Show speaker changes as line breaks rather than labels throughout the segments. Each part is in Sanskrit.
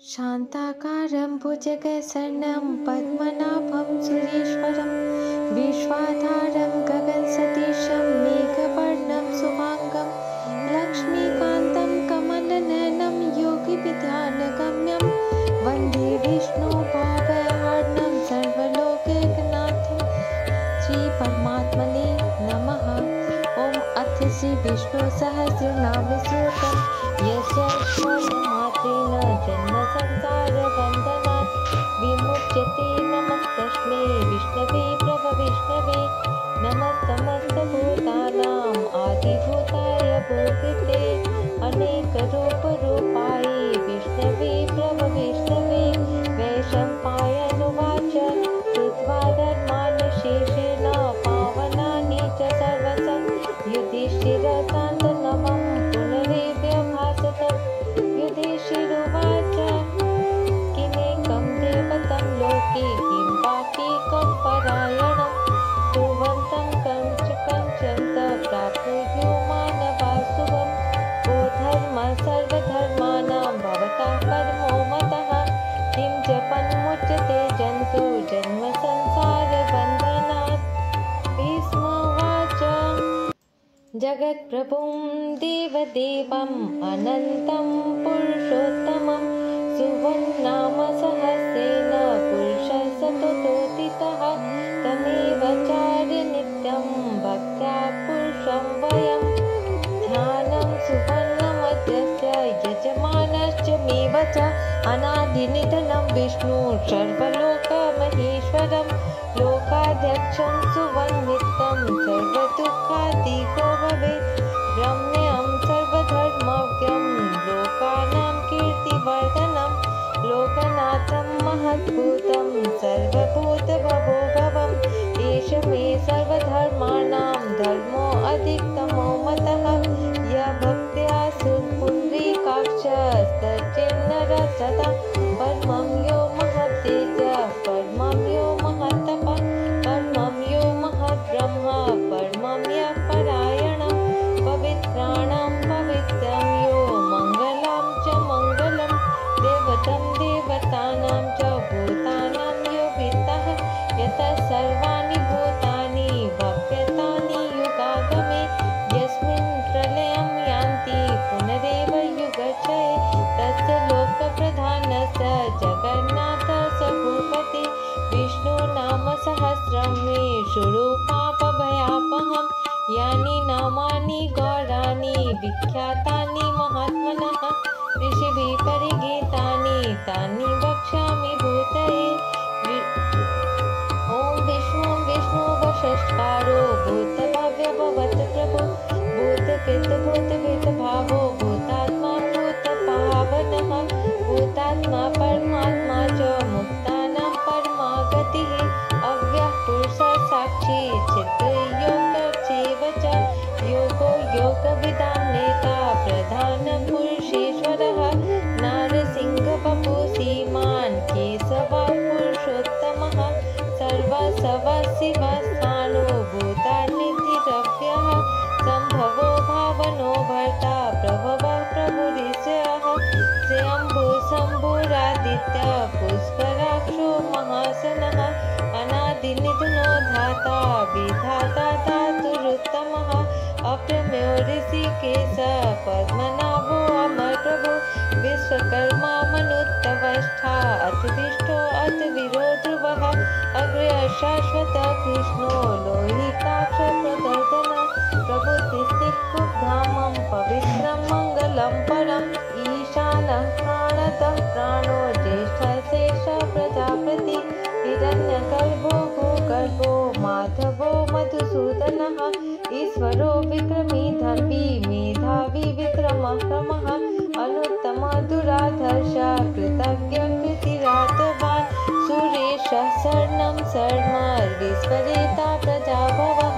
शान्ताकारं भुजगशयनं पद्मनाभं सुरेश्वरं विश्वाधारं गगनसदृशं मेघवर्णं शुभांगं लक्ष्मीकान्तं कमलनयनं योगिविद्यानगम्यं वन्दे विष्णुभवहरणं सर्वलोकैकनाथं श्रीपरमात्मने नमः। ॐ अथ श्रीविष्णुसहस्रनामस्तोत्रम् यस्य स्मरणमात्रेण जन्मसंसारबन्धनात् विमुच्यते। नमस्तस्मै विष्णवे प्रभविष्णवे नमस्तमस्तभूतानाम् आदिभूताय भूकृते अनेकरूपरूपाय विष्णवे प्रभविष्णवे वैशम्पायनुवाच कृत्वा धर्मान् शेषेण पावनानि च सर्वशः युधिष्ठिरसान्तनवं युधिष्ठिरुवाच किमेकं देवतं लोके किं वाक्येकं परायणं ध्रुवन्तं कञ्चन प्राप्नुयो मानवाः शुभं को धर्मः सर्वधर्माणां भवतः परमो मतः किं जपन्मुच्यते जन्तुर्जन्मसंसारबन्धनात्। भीष्मोवाच जगत्प्रभुं देवदेवम् अनन्तं पुरुषोत्तमं सुवन्नाम सहस्रेण पुरुषः सततोदितः तमेव चार्य नित्यं भक्त्या पुरुषं वयं ध्यानं सुवर्णमद्यस्य यजमानश्च मेव च अनादिनिधनं विष्णु सर्वलोकमहेश्वरं लोकाध्यक्षं सुवन्नितं सर्वदुःखादिको भवेत् ब्रह्म्यं सर्वधर्मज्ञं लोकानां कीर्तिवर्धनं लोकनाथं महद्भूतं सर्वभूतभवो भवम् एष मे सर्वधर्माणां धर्मो अधिकतमो मतः य भक्त्या सुपुण्डरीकाक्षस्तच्चिन्नरः सदा परमं यो महत्तेजः परमं यो महत्तपः परमं यो महद्ब्रह्म परमं यः परायणं पवित्राणां पवित्रं यो मङ्गलं च मङ्गलं देवतं देवतानां च भूतानां यो वित्तः यतः सर्वाणि भूतानि भव्यतानि युगागमे यस्मिन् प्रलयं यान्ति पुनरेव युगक्षये तस्य लोकप्रधानस्य जगन्नाथः स भूपति विष्णुनामसहस्रं मे शृणु पापभयापहं यानि नामानि गौराणि विख्यातानि महात्मनः ऋषिभिः परिगीतानि तानि वक्ष्यामि भूतये। ॐ विष्णु विष्णु वषट्कारो भूतभव्य भवत् प्रभु भूतकृत भूतभृत भावो भूतात्मा भूतपावनः भूतात्मा परमात्मा च मुक्तानां परमा गतिः अव्यः पुरुषः साक्षी चित्तयोगचैव च योगो योगविदां नेता प्रधानपुरुषेश्वरः नारसिंहवपु सीमान् केशवः पुरुषोत्तमः सर्वसवः शिवः सानुभूतान्निधिरव्यः सम्भवो भावनो भर्ता प्रभवः प्रभुरिषयः स्वयंभू शम्भुरादित्यः पुष्कराक्षो महासनः अनादिनिधनो धाता विधाता धातुरुत्तमः अप्रमेयो ऋषिकेशः पद्मनाभो अमर प्रभु विश्वकर्मा मनुत्तवष्ठा अथ विष्ठो अथ वीरो ध्रुवः अग्रयः शाश्वतः कृष्णो लोहिताक्ष प्रदर्शनः प्रभुतिस्थिक्धामं पवित्रं मङ्गलं परम् ईशानः प्राणतः प्राणो ज्येष्ठः शेषः प्रजापति हिरण्यगर्भो भूगर्भो माधवो मधुसूदनः ईश्वरो विक्रमी धर्मी मेधावी विक्रमः क्रमः अनुत्तमः दुराधर्षः कृतज्ञ कृतिरातवान् सुरेशः शरणं शर्मर्विश्वरेता प्रजाभवः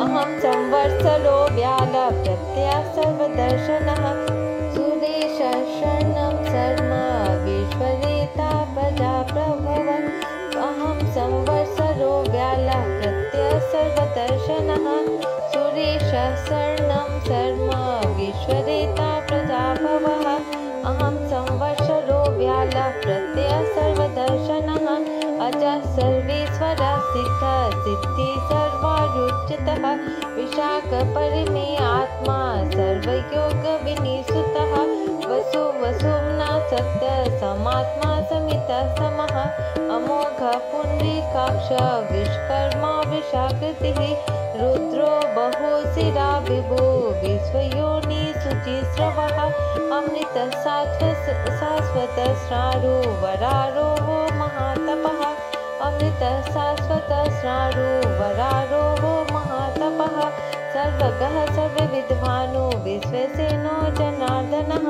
अहं संवत्सरो व्यालः प्रत्ययः सर्वदर्शनः सुरेशः शरणं शर्मर्विश्वरेता प्रजाप्रभवः अहं संवत्सरो व्यालः प्रत्ययः सर्वदर्शनः सुरेशः शरणं शर्म विश्वरेता प्रजाभवः अहं संवत्सरो व्यालः प्रत्ययः सर्वदर्शनः अजः सर्वेश्वरः सिद्धः सिद्धिः सर्वारुचितः विशाखपरिमे आत्मा सर्वयोगविनिसुतः वसु वसुम्ना सत्यः समात्मा समितः समः अमोघः पुण्डरीकाक्ष विश्वकर्मा वृषाकृतिः रुद्रो बहुशिरा विभो विश्वयोनि शुचिस्रवः अमृतः शाश्वतः श्राणु वरारोहो महातपः अमृतः शाश्वतः श्राणु वरारोहो महातपः सर्वगः सर्वविद्वानो विश्वसेनो जनार्दनः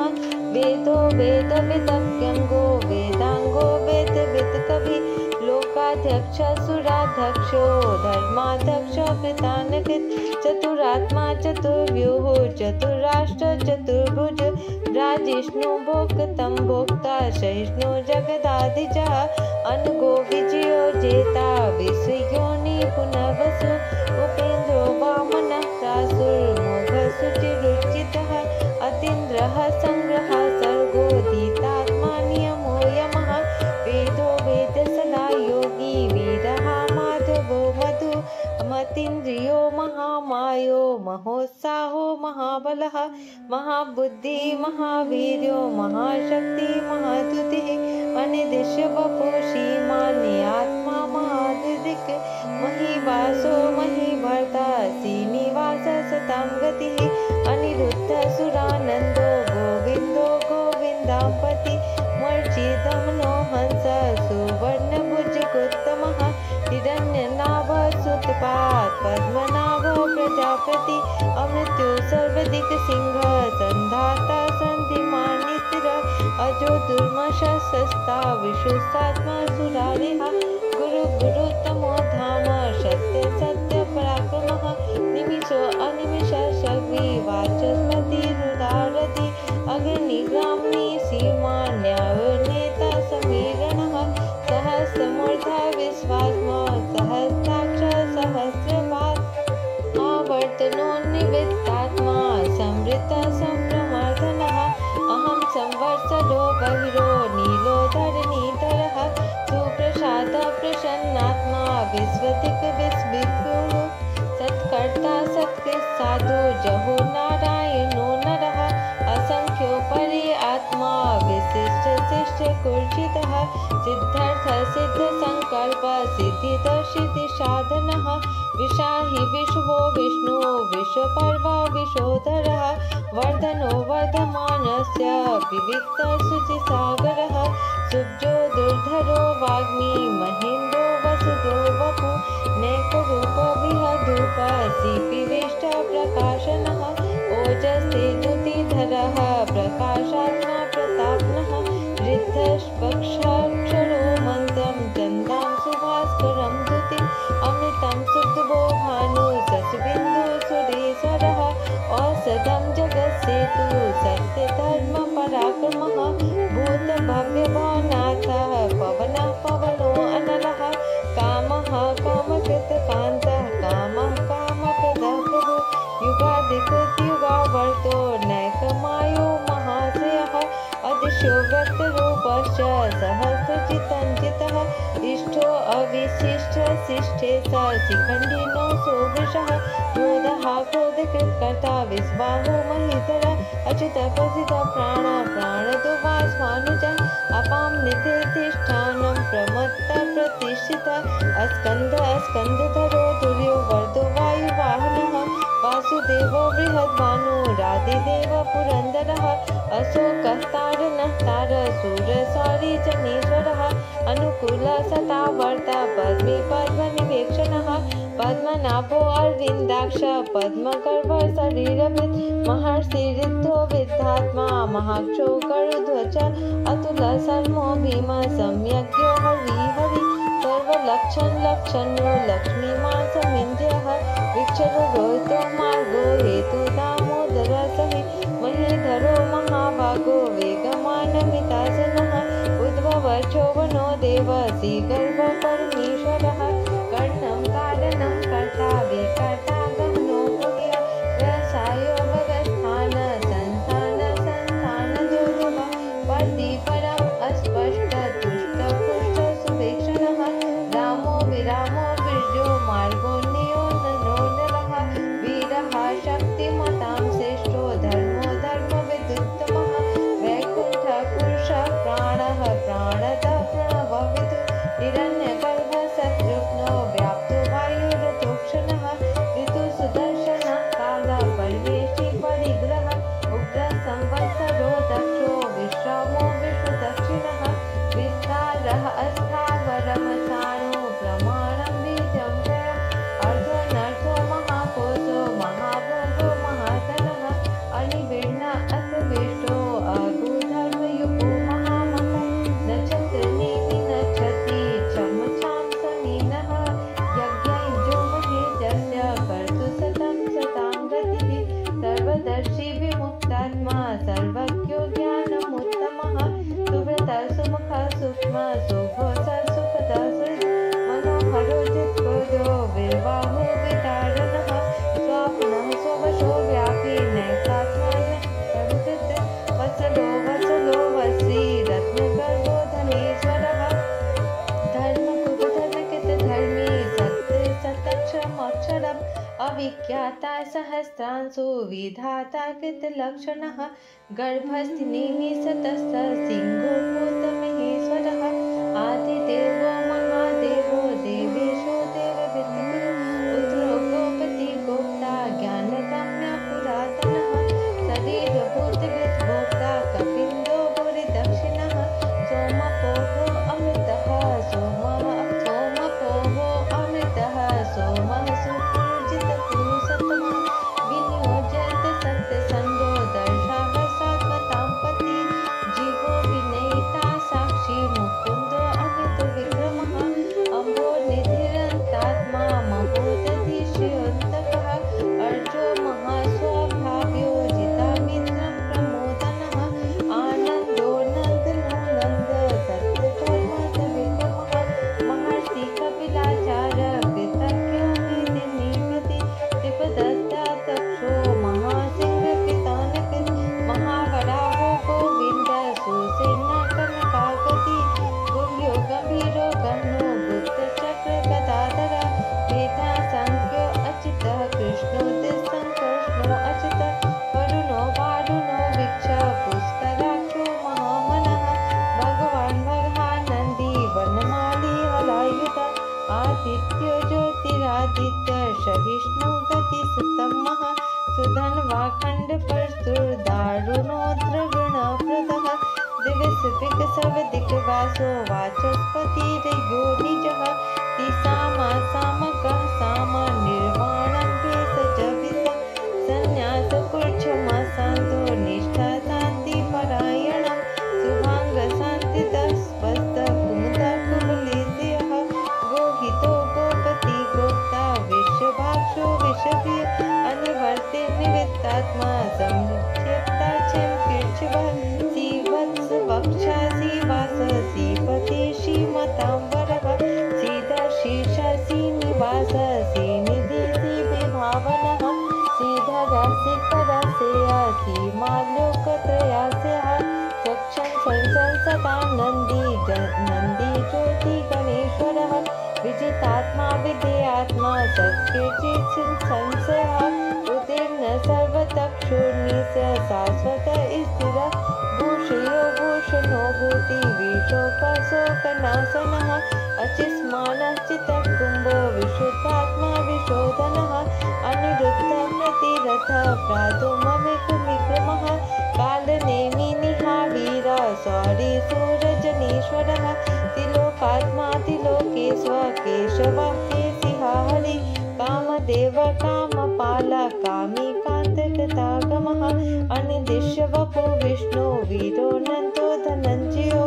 वेदो वेदविदज्ञो वेदांगो वेदविद् कविः लोकाध्यक्ष सुराध्यक्षो धर्माध्यक्ष कृतानकृत् चतुरात्मा चतुर्व्यूह चतुराष्ट्र चतुर्भुज राजिष्णु भोक्तं भोक्ता सहिष्णु जगदाधिजः अनघो विजयो जेता विश्वयोनि पुनर्वसु उपेन्द्रो वामनः प्रासुर्मोघः शुचिरुचितः अतीन्द्रः संग्रहः सर्गो धीतात्मा नियमो यमः वेदो वेदसदा योगी वीरः माधवो मधु मतीन्द्रियो महामायो महोत्साहो महाबलः महाबुद्धि महावीर्यो महाशक्ति महाद्युतिः अनिदिश्य वपुषी मान्यात्मा महादिदिक् महीवासो महीभर्ता श्रीनिवास सतां गतिः अनिरुद्ध सुरानन्दो गोविन्दो गोविन्दापति मर्चिदमनो हंस सुवर्णभुजगोत्तमः हिरण्यनाभ सुतपात् पद्मनाभ प्रजापति अमृत्यु सर्वदिक् सिंह संधाता सन्धिमान् स्थिरः अजो दुर्मशस्ता विशुस्तात्मा सुरारिः गुरु गुरुतमो धाम सत्य सत्य पराक्रमः निमिषो अनिमिष शग्वी वाचस्पति रुदारति अग्निग्राम्नि सीमा न्यायो नेता समीरणः सहस्रमूर्धा विश्वात्मा सहस्राक्ष सहस्रपात् आवर्तनोन्निवृत्तात्मा संवृत्तः संप्रमर्दनः अहं संवत्सरो बहिरो नीलोधरणीधरः सुप्रसाद प्रसन्नात्मा विश्वदिक् विस्मितः सत्कर्ता सत्कृत् साधु जहो नारायणो नरः असंख्यो परि आत्मा विशिष्ट शिष्ट कुर्जितः सिद्धार्थ सिद्ध संकल्प सिद्धिदर्शिति साधनः विशाहि विश्वो विष्णु विश्वपर्वा विशोधरः वर्धनो वर्धमानस्य विविक्त शुचिसागरः सुब्जो दुर्धरो वाग्मी महेन्द्रो वसुदो वपु नैकरूपो विहधूप सीपिवेष्ट प्रकाशनः ओजस्तेजुतिधरः प्रकाशात्मा प्रताप्नः वृद्धस्पक्षाक्षरो मन्त्रं चन्दां सुभास्करं द्युतिम् अमृतं सुदुभो भानु शशिबिन्दु सुरेश्वरः औषधं जगत्सेतु सत्यधर्मपराक्रमः भूतभव्यभवनाथः पवनः पवनो अनलः कामः कामकृतकान्तः कामः कामप्रदः प्रभु युगादिकृत्युगावर्तो नैकमायो महाशयः अदिशो व्यक्तरूपश्च सहस्रचितञ्चितः इष्टो अविशिष्ट शिष्टे स शिखण्डिनो सोवृषः क्रोधः क्रोधकृत्कर्ता विस्बाहो महीधर अच्युत प्रसिद्ध प्राण प्राणदुवास्मानुजः अपां निधिष्ठानं प्रमत्त प्रतिष्ठित अस्कन्ध स्कन्धधरो दुर्यो वर्धो वायुवाहनः वासुदेवो बृहद्भानु राधिदेव पुरन्दरः अशोकः तारणः तारशूरसौरी जनेश्वरः अनुकूल सतावर्ता पद्मे पद्मनिवेक्षणः पद्मनाभो अरविन्दाक्ष पद्मगर्भ शरीरवित् महर्षिरिद्धो विद्धात्मा महाक्षो गरुध्वज अतुल शर्मो भीम सम्यज्ञो हरिहरि सर्वलक्षणो लक्ष्मीमान् समिन्द्यः विक्षरो रोहितो मार्गो हेतु दामोदर सहि महीधरो महाभागो वेगमानमितासनः उद्भवचोवनो देव श्रीगर्भ परमेश्वरः कर्णं कारणं कर्ता विकर्ता गहनो गुह्य व्यवसायो व्यवस्थान संस्थान दुर्लभ परं हिरण्यगर्भः शत्रुघ्नो व्याप्तो वायुरथोक्षणः ऋतुसुदर्शनः कालः परिवेशी परिग्रहः उग्रः संवत्सरो दक्षो विश्रामो विश्वदक्षिणः विस्तारः अस्थावरमसानो प्रमाणं बीजं क्षयम् अर्धोऽनर्थो महाकोशो महाभोगो महाधनः अनिविण्णः अथविष्टो अभूधर्मयुगो महामहः नक्षत्रनेमि नक्षति चमचां समीनः यज्ञयुजो महेशस्य कर्तु सतं सतां गतिः सर्वदर्शी विमुक्तात्मा सर्वज्ञो ज्ञानमुत्तमः सुव्रतः सुमुखः सूक्ष्मः सुघोषः सुखदः मनोहरो चित्कोजो विर्वाहो वितारणः स्वप्नः स्ववशो व्यापी नैकात्मः वत्सलो वत्सलो वशी रत्नगर्भो धनेश्वरः धर्मकुटधर्मकृतधर्मी सत्य सतक्षमक्षरम् अविख्याता सहस्रांशु विधाता कृतलक्षणः गर्भस्थिनेमि सतस्य सिंहो भूतमहेश्वरः आदिदेवो महादेवो देवेशो देववित्तः पुत्रो गोपति गोप्ता ज्ञानगम्य पुरातनः शरीरभूतकृत् भोक्ता कपिन्दो भूरिदक्षिणः सोमपोहो अमृतः सोमपोहो अमृतः सोमः सुपूजितपुरुषोत्तमः विनियोजयते सत्यसन्धो दर्शः सात्वतां पति जीवो विनयिता साक्षी मुकुन्दो अमितो विक्रमः अम्बोनिधिरन्तात्मा महोदधिष्योऽन्तकः अर्जो महास्वभाव्यो जितामित्रं प्रमोदनः आनन्दो नन्दनो नन्द सत्यधर्मविक्रमः महर्षि कपिलाचार्य कृतज्ञो विधिनिपति त्रिपदस्ता तक्षो महासिंहकृतानकृत् महावराहो गोविन्द सुसेनाकनकागति गुह्यो गम्भीरो गह्नो गुप्तचक्रगदाधर वेदासंख्यो अच्युतः कृष्णो दिसङ्कर्षणो अच्युतः वरुणो वारुणो वीक्ष पुष्कराक्षो महामनः भगवान् भगानन्दी वनमाली हलायुध आदित्यो ज्योतिरादित्य सहिष्णु गतिसुतमः सुधन्वाखण्ड परस्तुर्दारुणोद्रगुणप्रदः दिवसविकसवदिग्वासो वाचस्पतिर्यो निजः तिसामासामकः साम निर्वाणं भेषजविषः सन्न्यासपुच्छमसान्तो निष्ठा शान्तिपरायणः शुभाङ्गशान्तितः स्वस्थः कुमुदः कुवलेशयः गोहितो गोपति गोप्ता विश्वभाक्षो विषप्रिय अनिवर्ते निवृत्तात्मा संयुक्ता चेन्कीर्षवः श्रीवत्स वक्षा श्रीवास श्रीपति श्रीमताम्बरः श्रीधर्षीश श्रीनिवास श्रीनिधि श्रीविभावनः श्रीधरशिखरसेय श्रीमाल्योकत्रयास्यः स्वच्छं सञ्चं सदा नन्दी नन्दी गणेश्वरः विजितात्मा विधेयात्मा सत्कीर्तिः संशयः उदीर्ण सर्वतक्षुर्निस्य शाश्वत स्थिरः भूषयो भूषणो भूति विशोकशोकनाशनः अचिस्मानः चित्तकुम्भो विशुद्धात्मा विशोधनः अनिरुद्धः प्रतिरथः प्रादुमविक्रमः कालनेमि निहावीरः शौरी सूरजनीश्वरः तिलोकात्मा तिलोकेश्वर केशवः केशिहा हरि कामदेव कामपाला कामी कान्तकृतागमः अनिदिश्य वपो विष्णु वीरो नन्दो धनञ्जयो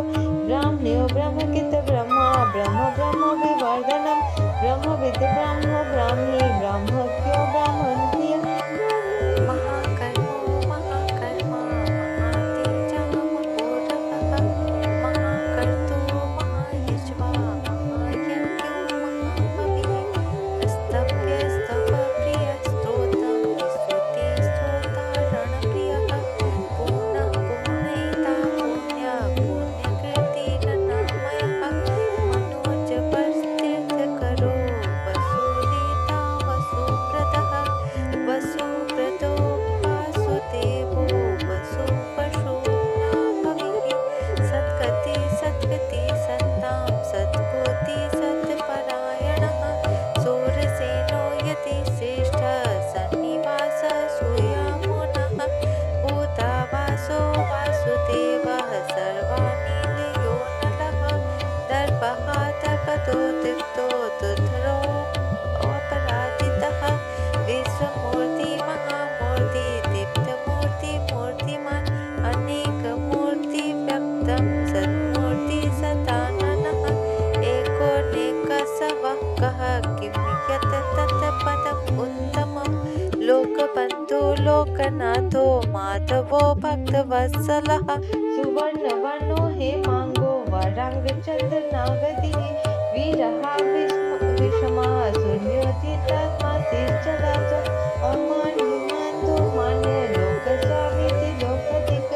ब्राह्मण्यो ब्रह्मकित ब्रह्मा ब्रह्म विवर्धनं ब्रह्मविद् ब्रह्म ब्राह्मी ब्रह्मज्ञो ब्राह्मण्य महाकर्मो महाकर्मा महातेजः महोदकः महाकर्तो महायज्वा महायज्ञो महामविः स्तव्य स्तवप्रिय स्तोत्रं स्तुति स्तोतारणप्रियः पूर्णः पूर्णयिता उत्तमम् लोकबन्धो लोकनाथो माधवो भक्तवत्सलः
सुवर्णवर्णो हेमांगो वरांगचन्द्रनागतिः वीरः विषमा शून्योदितात्मा श्रीचराच अमान्युमान्तो मान्य लोकस्वामीति लोकदिक्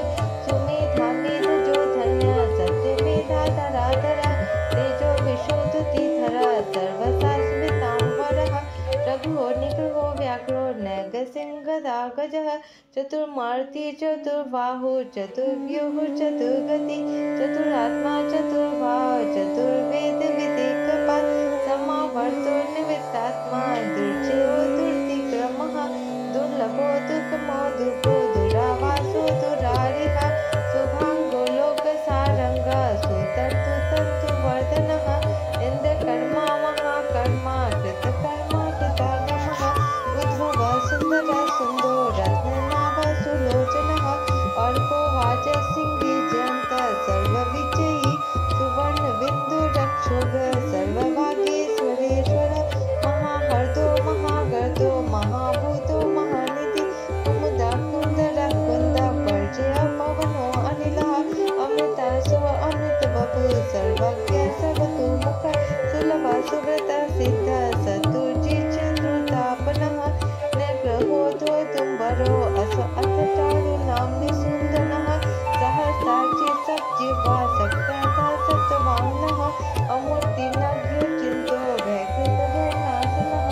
सुमेधामेधजो धन्य सत्यमेधाधराधरा तेजो विशोधतिधरा सर्वशास्त्रिताम्बरः रघुो निग्रहो व्याघ्रो नैगसिंहदागजः चतुर्मार्ती चतुर्बाहु चतुर्व्यूह चतुर्गति चतुरात्मा चतुर्भाव चतुर्वेद विदिक्पाल समावर्तो निमित्तात्मा दुर्जयो दुर्तिक्रमः दुर्लभो दुर्गमो दुर्गो दुरावासो दुरारिः शुभांगो लोकसारङ्गः सुतन्तुवर्धनः इन्द्रकर्मा महाकर्मा कृतकर्मा कृतागमः उद्भवः सुन्दरः सुन्दो रत्ननाभः सुलोचनः अर्को वाचसिंहजयन्तः सर्वविजयी सुवर्णबिन्दुरक्षोगः सर्वभागेश्वरेश्वर महाहर्दो महागर्दो महाभूतो महानिधि कुमुदाकुन्दरः कुन्दापर्जयः पवनो अनिलः अमृतासो अमृतवपु सर्वज्ञ सर्वतोमुख सुलभः सुव्रतः सिद्धः सतुर्जिततापनः निग्रहो धोतुम्बरो अथटारु नाम्नि सुन्दनः सहस्रार्ची सब्जीवा सप्तधा सप्तवाङ्नः अमूर्तिनग्रचिन्तो वैकृतगो नाशनः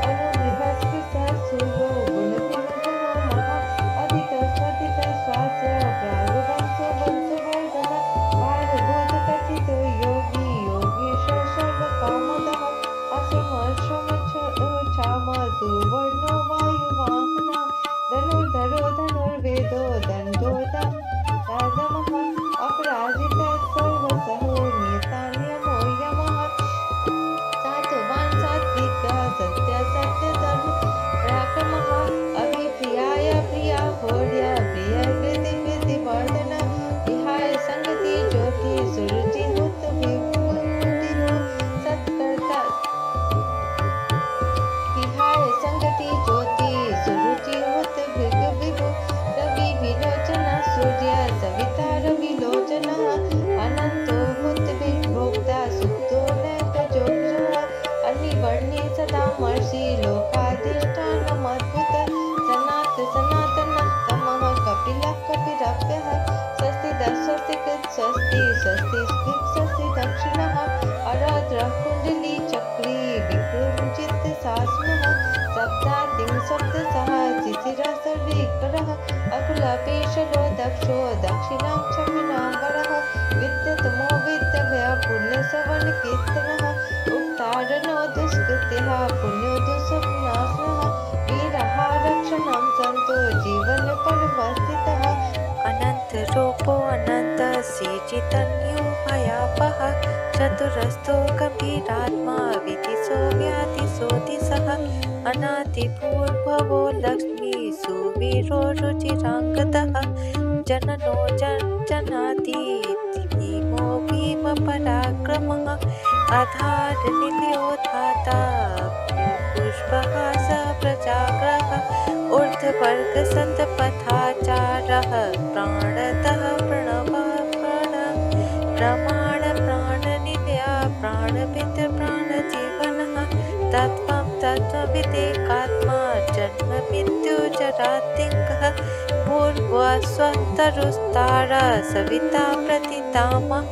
अनुबृहस्पतिः सूर्यो गुणतिलकनो महा अधिकस्वधिकः स्वास्य प्रागवंशो वंशवर्धनः भारभूतकथितो योगी योगीश्वर सर्वकामदः असमश्रमक्षाम सुवर्णो वायुवाहनः धनुर्धरो धनुर्वेदो दण्डो दमः अपराजितः सर्वसहो नियतान्यमो यमः सात्वान् सात्विकः सत्यधर्म पराक्रमः अभिप्रियाय प्रिया भोर्य प्रियकृतिवर्धनः विहाय संगति ज्योति सुरुचिनुत विभूतिनो सत्कर्ता विहाय संगति ज्योति सुरुचिनुत विभु रवि विलोचन सूर्य सविता रविलोचनः अनन्तो हुत विभोक्ता सुप्तो नैकजोग्रः अनिवर्णे सदा मर्षि लोकाधिष्ठानमद्भुत सनातनः तमः कपिलः कपिरव्यः स्वस्तिदः स्वस्तिकृत् स्वस्ति स्वस्तिस्कृत् स्वस्ति दक्षिणः अराद्रः कुण्डली चक्री विक्रमजित् सास्मः सप्तातिं सप्तसः चितिरः सर्वीकरः अकुलपेशलो दक्षो दक्षिणां क्षमिनाम्बरः विद्यतमो विद्यभयः पुण्यसवनकीर्तनः उक्तारणो दुष्कृत्यः पुण्यो दुःस्वप्नाशनः वीरः रक्षणं सन्तो जीवनपर्वस्थितः
अनन्तरूपो अनन्तसिचितन्यो भयापः चतुरस्थो गम्भीरात्मा विदिशो व्याधिशो दिशः अनादिपूर्वो लक्ष्मी सुवीरो रुचिराङ्गदः जननो जनादिमो भीमपराक्रमः आधारनिलयो धाता पुष्पः स प्रजाग्रहः ऊर्ध्ववर्गसत्पथाचारः प्राणतः प्रणवः प्रमाण प्राणनिलया प्राणविद् प्राणजीवनः तत्त्वं तत्त्वविदेकात्मा जन्म मृत्युजरातिङ्गः पूर्वस्वतरुस्तारा सविता प्रतितामः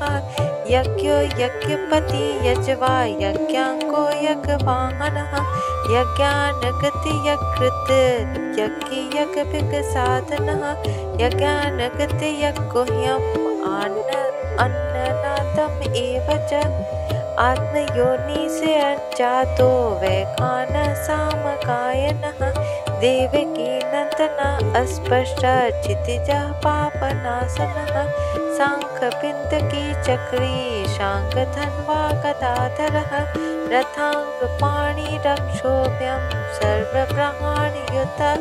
यज्ञो यज्ञपति यज्वा यज्ञाङ्गो यज्ञवाहनः यज्ञानगति यकृत् यज्ञयज्ञसाधनः यज्ञानगति यज्ञोह्यम् अन्ननादम् एव च आत्मयोनि से जातो वैखान सामकायनः देवकी नन्दना अस्पष्ट क्षितिजः पापनाशनः सांखबिन्दकी चक्री शाङ्गधन्वा गदाधरः रथाङ्गपाणिरक्षोभ्यं सर्वप्रहाणयुतः